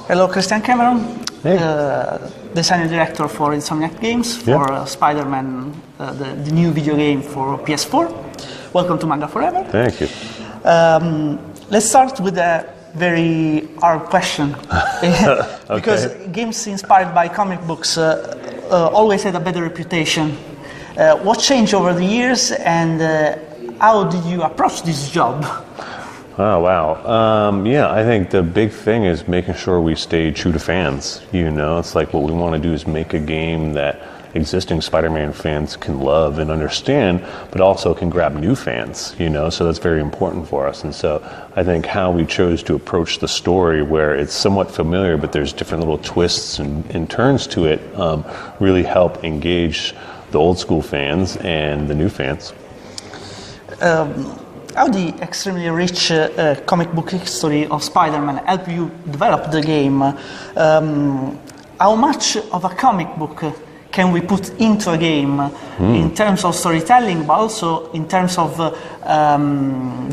Hello, Christian Cameron, Hey. designer director for Insomniac Games for Spider-Man, the new video game for PS4. Welcome to Manga Forever. Thank you. Let's start with a very hard question. Because games inspired by comic books always had a better reputation. What changed over the years, and how did you approach this job? Oh, wow. Yeah, I think the big thing is making sure we stay true to fans. You know, it's like what we want to do is make a game that existing Spider-Man fans can love and understand, but also can grab new fans, you know, so that's very important for us. And so I think how we chose to approach the story, where it's somewhat familiar, but there's different little twists and turns to it, really help engage the old school fans and the new fans. How the extremely rich comic book history of Spider-Man helped you develop the game? How much of a comic book can we put into a game in terms of storytelling, but also in terms of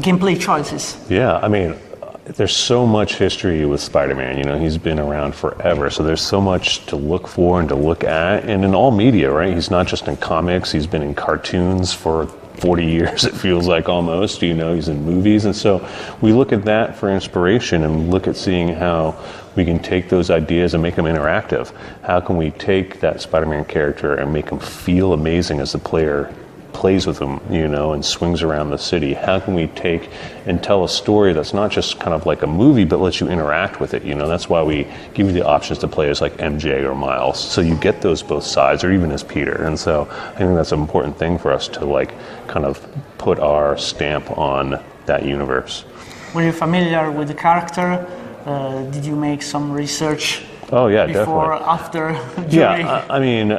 gameplay choices? Yeah, I mean, there's so much history with Spider-Man. You know, he's been around forever, so there's so much to look for and to look at, and in all media, right? He's not just in comics, he's been in cartoons for 40 years, it feels like, almost, you know, he's in movies. And so we look at that for inspiration and look at seeing how we can take those ideas and make them interactive. How can we take that Spider-Man character and make him feel amazing as the player plays with him, you know, and swings around the city? How can we take and tell a story that's not just kind of like a movie, but lets you interact with it? You know, that's why we give you the options to play as like MJ or Miles, so you get those both sides, or even as Peter. And so I think that's an important thing for us to like kind of put our stamp on that universe. Were you familiar with the character? Did you make some research? Oh yeah, before, definitely. after? Yeah, I mean,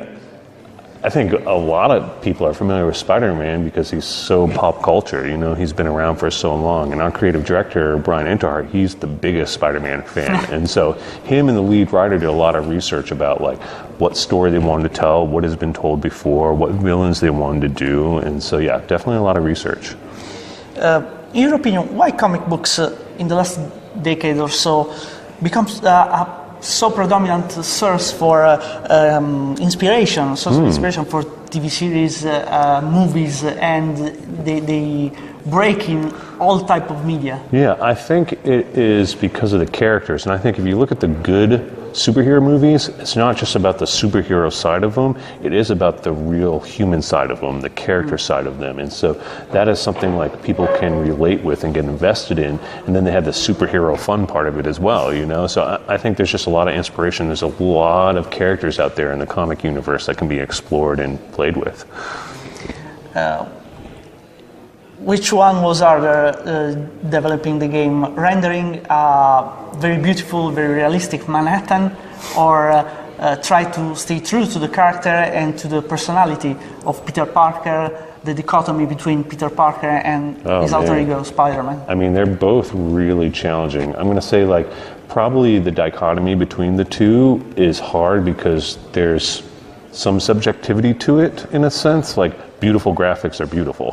I think a lot of people are familiar with Spider-Man because he's so pop culture, you know, he's been around for so long. And our creative director, Brian Enterhart, he's the biggest Spider-Man fan. And so him and the lead writer did a lot of research about like what story they wanted to tell, what has been told before, what villains they wanted to do. And so, yeah, definitely a lot of research. In your opinion, why comic books in the last decade or so becomes a so predominant source for inspiration, inspiration for TV series, movies, and they break in all type of media? Yeah, I think it is because of the characters. And I think if you look at the good superhero movies, it's not just about the superhero side of them, it is about the real human side of them, the character side of them. And so that is something like people can relate with and get invested in. And then they have the superhero fun part of it as well, you know? So I think there's just a lot of inspiration. There's a lot of characters out there in the comic universe that can be explored and played with. Which one was harder developing the game? Rendering a very beautiful, very realistic Manhattan, or try to stay true to the character and to the personality of Peter Parker, the dichotomy between Peter Parker and his alter ego, Spider-Man? I mean, they're both really challenging. I'm going to say, like, probably the dichotomy between the two is hard because there's some subjectivity to it, in a sense. Like, beautiful graphics are beautiful,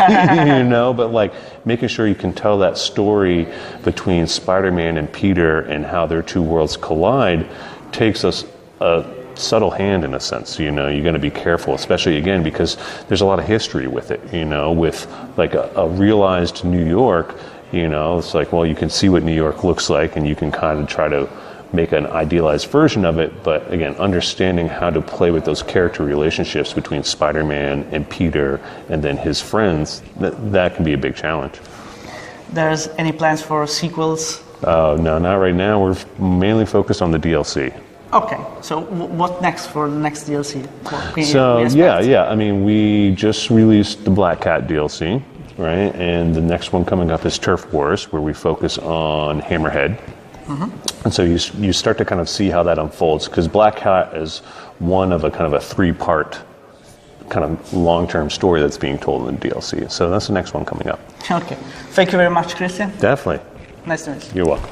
you know, but like making sure you can tell that story between Spider-Man and Peter and how their two worlds collide takes us a subtle hand, in a sense. You know, you're going to be careful, especially again because there's a lot of history with it, you know, with like a realized New York. You know, it's like, well, you can see what New York looks like and you can kind of try to make an idealized version of it, but again, understanding how to play with those character relationships between Spider-Man and Peter and then his friends, that can be a big challenge. There's any plans for sequels? No, not right now. We're mainly focused on the DLC. Okay, so what next for the next DLC? So yeah, I mean, we just released the Black Cat DLC, right? And the next one coming up is Turf Wars, where we focus on Hammerhead. And so you start to kind of see how that unfolds, because Black Cat is one of a kind of a three-part kind of long-term story that's being told in the DLC. So that's the next one coming up. Okay. Thank you very much, Christian. Definitely. Nice to meet you. You're welcome.